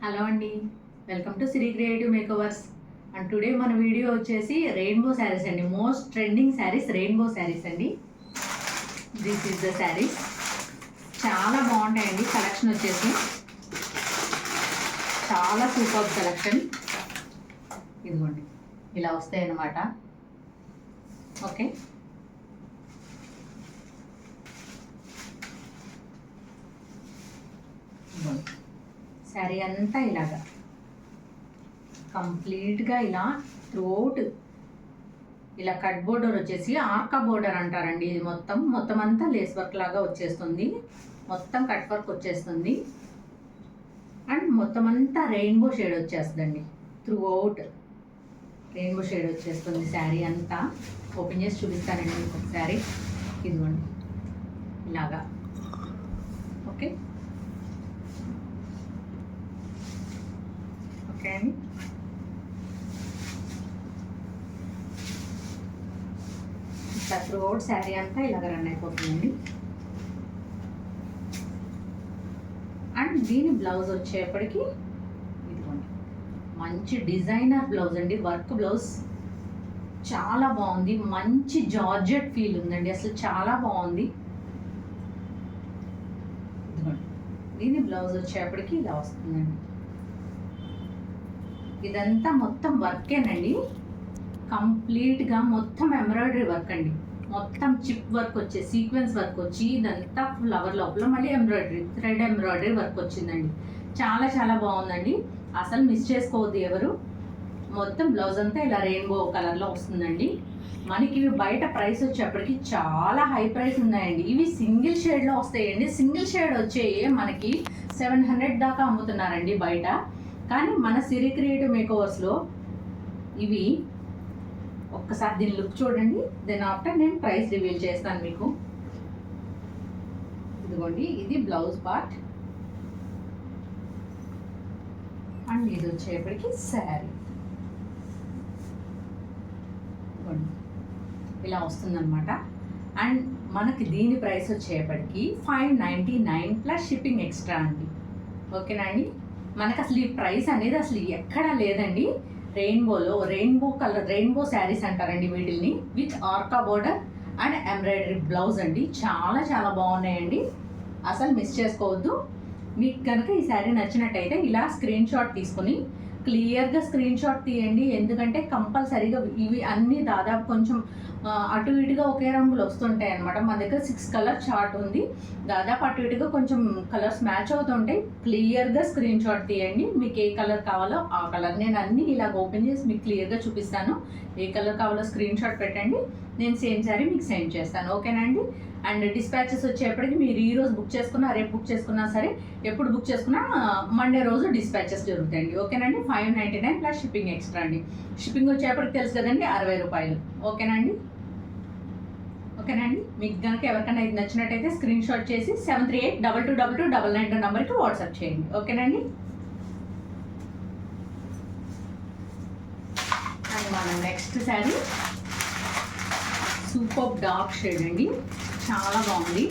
Hello అండి, welcome to Shri creative makeovers. And today మన video వచ్చేసి రెయిన్బో శారీస్ అండి. Most trending saris rainbow saris అండి. This is the saris. చాలా బాగుంటాయండి. కలెక్షన్ వచ్చేసి చాలా సూపర్ కలెక్షన్. ఇదిగోండి ఇలా వస్తాయి అన్నమాట. ఓకే, శారీ అంతా ఇలాగా కంప్లీట్గా ఇలా త్రోట్ ఇలా కట్ బోర్డర్ వచ్చేసి ఆర్కా బోర్డర్ అంటారండి. ఇది మొత్తం అంతా లేస్ వర్క్ లాగా వచ్చేస్తుంది. మొత్తం కట్ వర్క్ వచ్చేస్తుంది. అండ్ మొత్తం అంతా రెయిన్బో షేడ్ వచ్చేస్తుందండి. త్రూ అవుట్ రెయిన్బో షేడ్ వచ్చేస్తుంది శారీ అంతా. ఓపెన్ చేసి చూపిస్తానండి మీకు ఒకసారి. ఇదిగోండి ఇలాగా. ఓకే ఓకే అండి. ఇట్లా త్రూ అవుట్ శారీ అంతా ఇలాగ రన్ అయిపోతుందండి. అండ్ దీని బ్లౌజ్ వచ్చేప్పటికి ఇదిగోండి మంచి డిజైనర్ బ్లౌజ్ అండి. వర్క్ బ్లౌజ్ చాలా బాగుంది. మంచి జార్జెట్ ఫీల్ ఉందండి. అసలు చాలా బాగుంది. ఇదిగోండి దీని బ్లౌజ్ వచ్చేప్పటికి ఇలా వస్తుందండి. ఇదంతా మొత్తం వర్కేనండి. కంప్లీట్గా మొత్తం ఎంబ్రాయిడరీ వర్క్ అండి. మొత్తం చిప్ వర్క్ వచ్చే సీక్వెన్స్ వర్క్ వచ్చి ఇదంతా ఫ్లవర్ లోపల మళ్ళీ ఎంబ్రాయిడరీ థ్రెడ్ ఎంబ్రాయిడరీ వర్క్ వచ్చిందండి. చాలా చాలా బాగుందండి. అసలు మిస్ చేసుకోవద్దు ఎవరు. మొత్తం బ్లౌజ్ అంతా ఇలా రెయిన్బో కలర్లో వస్తుందండి. మనకి ఇవి బయట ప్రైస్ వచ్చేప్పటికి చాలా హై ప్రైస్ ఉన్నాయండి. ఇవి సింగిల్ షేడ్లో వస్తాయండి. సింగిల్ షేడ్ వచ్చేవి మనకి 700 దాకా అమ్ముతున్నారండి బయట. కానీ మన సిరి క్రియేటివ్ మేకవర్స్లో ఇవి ఒక్కసారి దీని లుక్ చూడండి. దెన్ ఆఫ్టర్ నేను ప్రైస్ రివీల్ చేస్తాను మీకు. ఇదిగోండి ఇది బ్లౌజ్ పార్ట్. అండ్ ఇది వచ్చేప్పటికి శారీ ఇలా వస్తుందన్నమాట. అండ్ మనకి దీని ప్రైస్ వచ్చేప్పటికి 599 ప్లస్ షిప్పింగ్ ఎక్స్ట్రా అండి. ఓకేనా అండి. మనకు అసలు ఈ ప్రైస్ అనేది అసలు ఎక్కడా లేదండి. రెయిన్బోలో రెయిన్బో కలర్ రెయిన్బో శారీస్ అంటారండి వీటిల్ని. విత్ ఆర్కా బోర్డర్ అండ్ ఎంబ్రాయిడరీ బ్లౌజ్ అండి. చాలా చాలా బాగున్నాయండి. అసలు మిస్ చేసుకోవద్దు. మీకు కనుక ఈ శారీ నచ్చినట్టయితే ఇలా స్క్రీన్ షాట్ తీసుకుని క్లియర్గా స్క్రీన్ షాట్ తీయండి. ఎందుకంటే కంపల్సరీగా ఇవి అన్నీ దాదాపు కొంచెం అటు ఇటుగా ఒకే రంగులు వస్తుంటాయి అనమాట. మన దగ్గర 6 కలర్ చార్ట్ ఉంది. దాదాపు అటు ఇటుగా కొంచెం కలర్స్ మ్యాచ్ అవుతుంటాయి. క్లియర్గా స్క్రీన్ షాట్ తీయండి. మీకు ఏ కలర్ కావాలో ఆ కలర్. నేను అన్నీ ఇలా ఓపెన్ చేసి మీకు క్లియర్గా చూపిస్తాను. ఏ కలర్ కావాలో స్క్రీన్ షాట్ పెట్టండి. నేను సేమ్ శారీ మీకు సెండ్ చేస్తాను. ఓకేనా అండి. అండ్ డిస్పాచెస్ వచ్చేప్పటికి మీరు ఈ రోజు బుక్ చేసుకున్నా రేపు బుక్ చేసుకున్నా సరే, ఎప్పుడు బుక్ చేసుకున్నా మండే రోజు డిస్పాచెస్ జరుగుతాయండి. ఓకేనండి. 599 ప్లస్ షిప్పింగ్ ఎక్స్ట్రా అండి. షిప్పింగ్ వచ్చేప్పటికి తెలుసు కదండి 60 రూపాయలు. ఓకేనండి. ఓకేనండి. మీకు కనుక ఎవరికైనా ఇది నచ్చినట్టయితే స్క్రీన్ షాట్ చేసి 7382222299 నెంబర్కి వాట్సాప్ చేయండి. ఓకేనండి. అండ్ మన next sari super dark shade అండి. చాలా బాగుంది.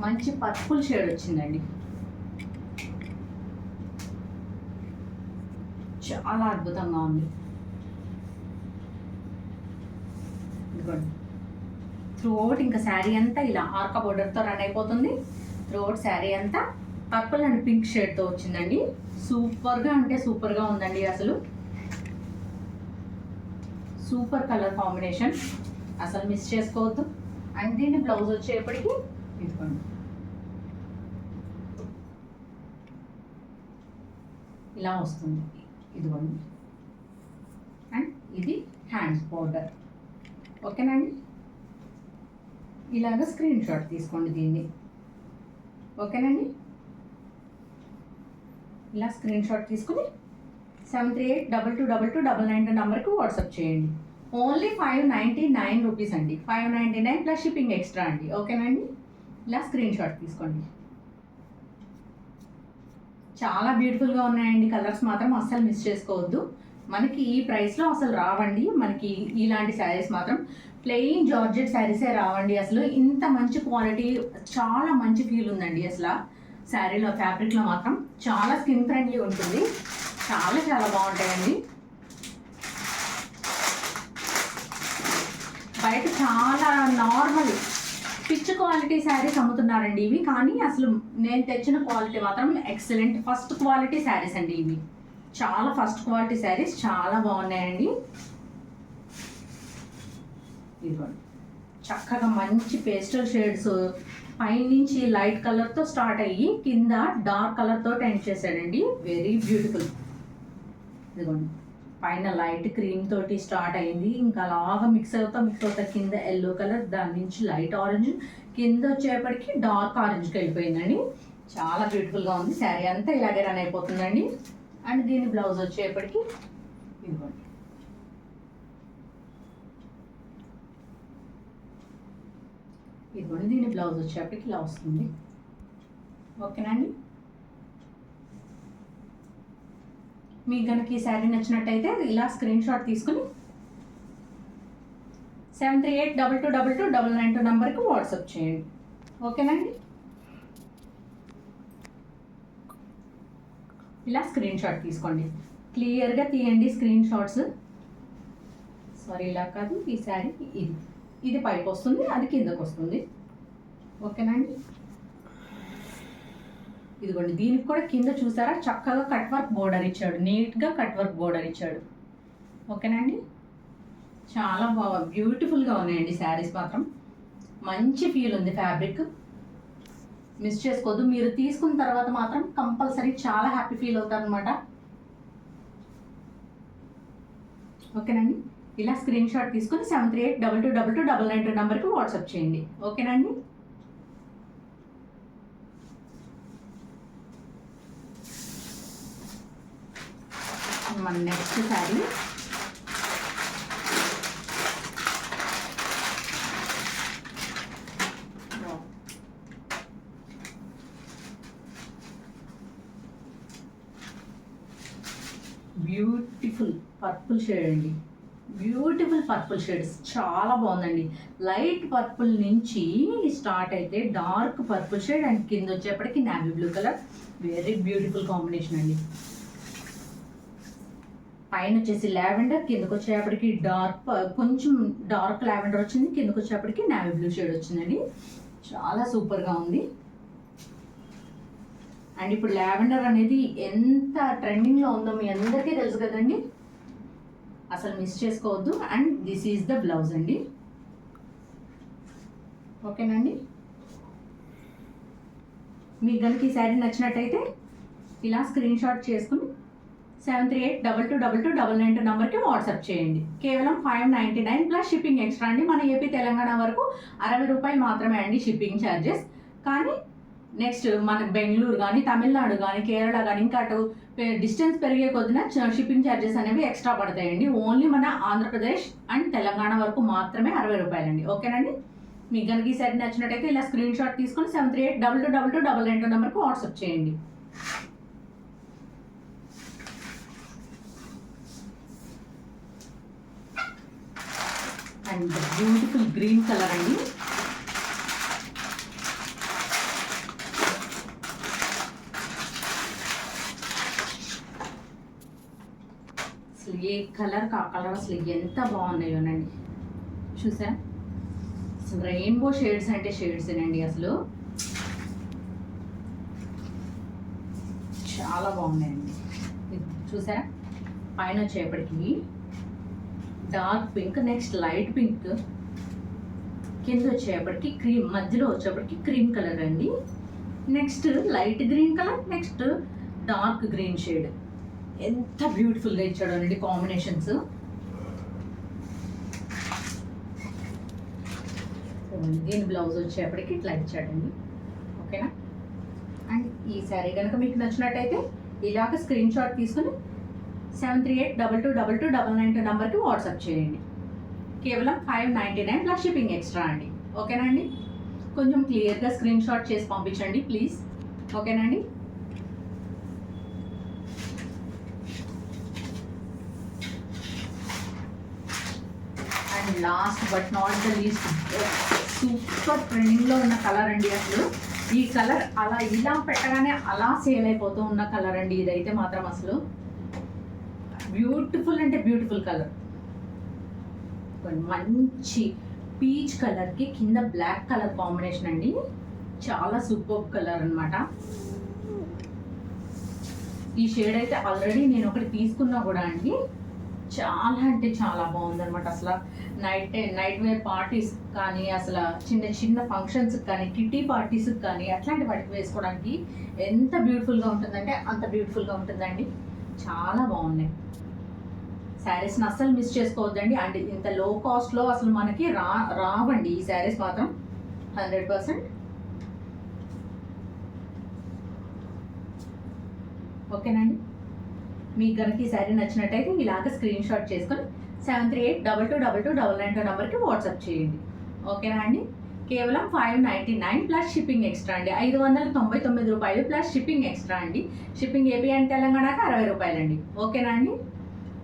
మంచి పర్పుల్ షేడ్ వచ్చిందండి. చాలా అద్భుతంగా ఉంది. ఇదిగోండి త్రూ అవుట్ ఇంకా శారీ అంతా ఇలా ఆర్కా బోర్డర్తో రన్ అయిపోతుంది. త్రూ అవుట్ శారీ అంతా పర్పుల్ అండ్ పింక్ షేడ్తో వచ్చిందండి. సూపర్గా అంటే సూపర్గా ఉందండి. అసలు సూపర్ కలర్ కాంబినేషన్. అసలు మిస్ చేసుకోవద్దు. అండ్ దీని బ్లౌజ్ వచ్చేప్పటికి ఇదిగోండి ఇలా వస్తుంది. ఇదిగోండి. అండ్ ఇది హ్యాండ్స్ బోర్డర్. ఓకేనండి. ఇలాగ స్క్రీన్ షాట్ తీసుకోండి దీన్ని. ఓకేనండి. ఇలా స్క్రీన్ షాట్ తీసుకుని 7382222299 నెంబర్కి వాట్సాప్ చేయండి. ఓన్లీ 599 రూపీస్ అండి. 599 ప్లస్ షిప్పింగ్ ఎక్స్ట్రా అండి. ఓకేనండి. ఇలా స్క్రీన్ షాట్ తీసుకోండి. చాలా బ్యూటిఫుల్గా ఉన్నాయండి. కలర్స్ మాత్రం అస్సలు మిస్ చేసుకోవద్దు. మనకి ఈ ప్రైస్లో అసలు రావండి మనకి ఇలాంటి శారీస్ మాత్రం. ప్లెయిన్ జార్జెట్ శారీసే రావండి అసలు. ఇంత మంచి క్వాలిటీ, చాలా మంచి ఫీల్ ఉందండి అసలు శారీలో. ఫ్యాబ్రిక్లో మాత్రం చాలా స్కిన్ ఫ్రెండ్లీ ఉంటుంది. చాలా చాలా బాగుంటాయండి. బయట చాలా నార్మల్ పిచ్ క్వాలిటీ శారీస్ అమ్ముతున్నారండి ఇవి, కానీ అసలు నేను తెచ్చిన క్వాలిటీ మాత్రం ఎక్సలెంట్ ఫస్ట్ క్వాలిటీ శారీస్ అండి ఇవి. చాలా ఫస్ట్ క్వాలిటీ శారీస్, చాలా బాగున్నాయండి. ఇదిగోండి చక్కగా మంచి పేస్టల్ షేడ్స్, పైనుంచి లైట్ కలర్తో స్టార్ట్ అయ్యి కింద డార్క్ కలర్తో ఎండ్ చేశాడండి. Very beautiful. ఇదిగోండి పైన లైట్ క్రీమ్ తోటి స్టార్ట్ అయింది, ఇంకా అలాగా మిక్స్ అవుతా కింద ఎల్లో కలర్, దాని నుంచి లైట్ ఆరెంజ్, కింద వచ్చేపటికి డార్క్ ఆరెంజ్కి వెళ్ళిపోయిందండి. చాలా బ్యూటిఫుల్గా ఉంది. శారీ అంతా ఇలాగే రన్ అయిపోతుందండి. అండ్ దీని బ్లౌజ్ వచ్చేపటికి ఇదిగోండి దీని బ్లౌజ్ వచ్చేపటికి ఇలా వస్తుంది. ఓకేనండి. మీకు కనుక ఈ శారీ నచ్చినట్టయితే ఇలా స్క్రీన్ షాట్ తీసుకుని 7382229992 నెంబర్కి వాట్సాప్ చేయండి. ఓకేనండి. ఇలా స్క్రీన్ షాట్ తీసుకోండి, క్లియర్గా తీయండి స్క్రీన్ షాట్స్. సారీ ఇలా కాదు, ఈ శారీ ఇది పైకి వస్తుంది, అది కిందకు వస్తుంది. ఓకేనండి. ఇదిగోండి దీనికి కూడా కింద చూసారా చక్కగా కట్ వర్క్ బోర్డర్ ఇచ్చాడు, నీట్గా కట్ వర్క్ బోర్డర్ ఇచ్చాడు. ఓకేనండి. చాలా బ్యూటిఫుల్గా ఉన్నాయండి శారీస్ మాత్రం. మంచి ఫీల్ ఉంది ఫ్యాబ్రిక్, మిస్ చేసుకోవద్దు. మీరు తీసుకున్న తర్వాత మాత్రం కంపల్సరీ చాలా హ్యాపీ ఫీల్ అవుతారు అనమాట. ఓకేనండి. ఇలా స్క్రీన్ షాట్ తీసుకుని 7382229992 నెంబర్కి వాట్సాప్ చేయండి. ఓకేనండి. మన next sari beautiful purple shade అండి. బ్యూటిఫుల్ పర్పుల్ షేడ్స్ చాలా బాగుందండి. లైట్ పర్పుల్ నుంచి స్టార్ట్ అయితే డార్క్ పర్పుల్ షేడ్ అండ్ కింద వచ్చేప్పటికి navy blue colour. Very beautiful combination అండి. పైన వచ్చేసి లావెండర్, కిందకు వచ్చేప్పటికి కొంచెం డార్క్ లావెండర్ వచ్చింది, కిందకు వచ్చేప్పటికి నావీ బ్లూ షేడ్ వచ్చిందండి. చాలా సూపర్గా ఉంది. అండ్ ఇప్పుడు లావెండర్ అనేది ఎంత ట్రెండింగ్లో ఉందో మీ అందరికీ తెలుసు కదండి, అసలు మిస్ చేసుకోవద్దు. And this is the blouse అండి. ఓకేనండి. మీకు కనుక ఈ శారీ నచ్చినట్టయితే ఇలా స్క్రీన్ షాట్ చేసుకుని 7382229992 నెంబర్కి వాట్సాప్ చేయండి. కేవలం 599 ప్లస్ షిప్పింగ్ ఎక్స్ట్రా అండి. మన ఏపీ తెలంగాణ వరకు 60 రూపాయలు మాత్రమే అండి షిప్పింగ్ ఛార్జెస్. కానీ నెక్స్ట్ మనకు బెంగళూరు కానీ, తమిళనాడు కానీ, కేరళ కానీ, ఇంకా అటు డిస్టెన్స్ పెరిగే కొద్దిన షిప్పింగ్ ఛార్జెస్ అనేవి ఎక్స్ట్రా పడతాయండి. ఓన్లీ మన ఆంధ్రప్రదేశ్ అండ్ తెలంగాణ వరకు మాత్రమే 60 రూపాయలండి. ఓకేనండి. మీకు కనుక ఈ శారీ నచ్చినట్టయితే ఇలా స్క్రీన్ షాట్ తీసుకొని 7382229992 నెంబర్కి వాట్సాప్ చేయండి. అండ్ బ్యూటిఫుల్ గ్రీన్ కలర్ అండి. అసలు ఏ కలర్ కా కలర్ అసలు ఎంత బాగున్నాయోనండి. చూసారా అసలు రెయిన్బో షేడ్స్ అంటే షేడ్స్ ఏనండి. అసలు చాలా బాగున్నాయండి. చూసారా పైన వచ్చేపటికి dark pink, next light pink, కింద వచ్చేపటికి క్రీమ్, మధ్యలో వచ్చేపటికి క్రీమ్ కలర్ అండి. Next light green colour, next dark green shade. ఎంత బ్యూటిఫుల్గా ఇచ్చాడు అండి కాంబినేషన్స్. దీని బ్లౌజ్ వచ్చేపటికి ఇట్లా ఇచ్చాడండి. ఓకేనా. అండ్ ఈ శారీ కనుక మీకు నచ్చినట్టయితే ఇలాగ స్క్రీన్ షాట్ తీసుకుని 7382229992 నెంబర్కి వాట్సాప్ చేయండి. కేవలం 599 ప్లస్ షిప్పింగ్ ఎక్స్ట్రా అండి. ఓకేనండి. కొంచెం క్లియర్గా స్క్రీన్ షాట్ చేసి పంపించండి ప్లీజ్. ఓకేనండి. And last but not the least super ట్రెండింగ్లో ఉన్న కలర్ అండి. అసలు ఈ కలర్ అలా ఇలా పెట్టగానే అలా సేల్ అయిపోతూ ఉన్న కలర్ అండి. ఇదైతే మాత్రం అసలు బ్యూటిఫుల్ అంటే బ్యూటిఫుల్ కలర్. మంచి పీచ్ కలర్కి కింద బ్లాక్ కలర్ కాంబినేషన్ అండి. చాలా సూపర్ కలర్ అనమాట. ఈ షేడ్ అయితే ఆల్రెడీ నేను ఒకటి తీసుకున్నా కూడా అండి, చాలా అంటే చాలా బాగుందనమాట. అసలు నైట్ వేర్ పార్టీస్ కానీ, అసలు చిన్న చిన్న ఫంక్షన్స్ కానీ, కిట్టి పార్టీస్ కానీ అట్లాంటి వాటికి వేసుకోవడానికి ఎంత బ్యూటిఫుల్గా ఉంటుందంటే అంత బ్యూటిఫుల్గా ఉంటుందండి. చాలా బాగున్నాయి శారీస్ని, అస్సలు మిస్ చేసుకోవద్దండి. అండ్ ఇంత లో కాస్ట్లో అసలు మనకి రావండి ఈ శారీస్ మాత్రం 100%. ఓకేనండి, మీకు కనుక ఈ శారీ నచ్చినట్టయితే ఇలాగ స్క్రీన్ షాట్ చేసుకొని 73822229 నెంబర్కి వాట్సాప్ చేయండి. ఓకేనా అండి. కేవలం 599 ప్లస్ షిప్పింగ్ ఎక్స్ట్రా అండి. 599 రూపాయలు ప్లస్ షిప్పింగ్ ఎక్స్ట్రా అండి. షిప్పింగ్ ఏపీ అండ్ తెలంగాణకి 60 రూపాయలండి. ఓకేనా అండి.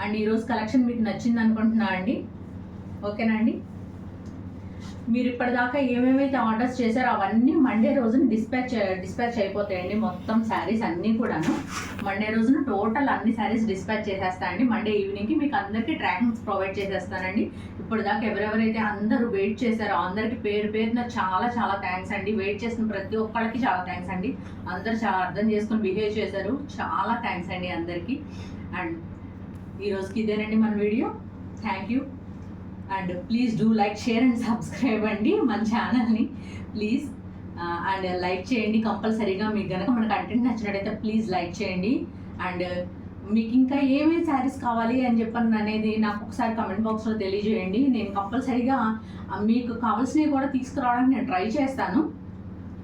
అండ్ ఈరోజు కలెక్షన్ మీకు నచ్చింది అనుకుంటున్నా అండి. ఓకేనా అండి. మీరు ఇప్పటిదాకా ఏమేమైతే ఆర్డర్స్ చేశారో అవన్నీ మండే రోజున డిస్పాచ్ అయిపోతాయండి. మొత్తం శారీస్ అన్నీ కూడాను మండే రోజున టోటల్ అన్ని శారీస్ డిస్పాచ్ చేసేస్తానండి. మండే ఈవినింగ్కి మీకు అందరికీ ట్రాకింగ్స్ ప్రొవైడ్ చేసేస్తానండి. ఇప్పటిదాకా ఎవరెవరైతే అందరూ వెయిట్ చేశారో అందరికీ పేరున చాలా చాలా థ్యాంక్స్ అండి. వెయిట్ చేసిన ప్రతి ఒక్కరికి చాలా థ్యాంక్స్ అండి. అందరూ చాలా అర్థం చేసుకొని బిహేవ్ చేశారు. చాలా థ్యాంక్స్ అండి అందరికీ. అండ్ ఈరోజుకి ఇదేనండి మన video. Thank you. And please do like, share and subscribe అండి మన ఛానల్ని ప్లీజ్. అండ్ లైక్ చేయండి కంపల్సరీగా. మీకు కనుక మన కంటెంట్ నచ్చినట్టయితే ప్లీజ్ లైక్ చేయండి. అండ్ మీకు ఇంకా ఏమేమి శారీస్ కావాలి అని చెప్పని అనేది నాకు ఒకసారి కమెంట్ బాక్స్లో తెలియజేయండి. నేను కంపల్సరీగా మీకు కావాల్సినవి కూడా తీసుకురావడానికి నేను ట్రై చేస్తాను.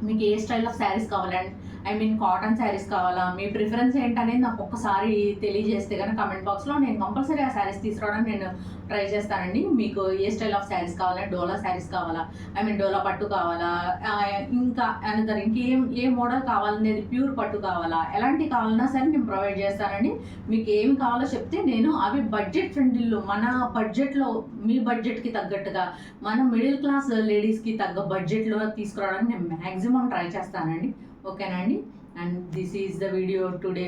మీకు ఏ స్టైల్ ఆఫ్ శారీస్ కావాలండి, కాటన్ శారీస్ కావాలా, మీ ప్రిఫరెన్స్ ఏంటనేది నాకు ఒక్కసారి తెలియజేస్తే కనుక కమెంట్ బాక్స్లో నేను కంపల్సరీ ఆ శారీస్ తీసుకురావడానికి నేను ట్రై చేస్తానండి. మీకు ఏ స్టైల్ ఆఫ్ శారీస్ కావాలంటే డోలా శారీస్ కావాలా, డోలా పట్టు కావాలా, ఇంకా అనదర్ ఏ మోడల్ కావాలనేది ప్యూర్ పట్టు కావాలా, ఎలాంటి కావాలన్నా సరే నేను ప్రొవైడ్ చేస్తానండి. మీకు ఏమి కావాలో చెప్తే నేను అవి బడ్జెట్ ఫ్రెండ్లీలో మన బడ్జెట్లో మీ బడ్జెట్కి తగ్గట్టుగా మన మిడిల్ క్లాస్ లేడీస్కి తగ్గ బడ్జెట్లో తీసుకురావడానికి నేను మ్యాక్సిమం ట్రై చేస్తానండి. ఓకేనా అండి. And this is the video today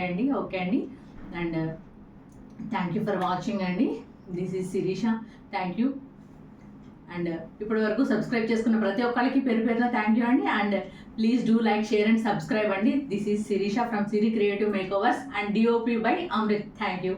అండి. ఓకే అండి. And thank you for watching అండి. This is Sirisha. Thank you. And ఇప్పటి వరకు సబ్స్క్రైబ్ చేసుకున్న ప్రతి ఒక్కరికి పేరున థ్యాంక్ యూ అండి. And please do like, share and subscribe అండి. This is Sirisha from Siri creative makeovers and DOP by Amrut. Thank you.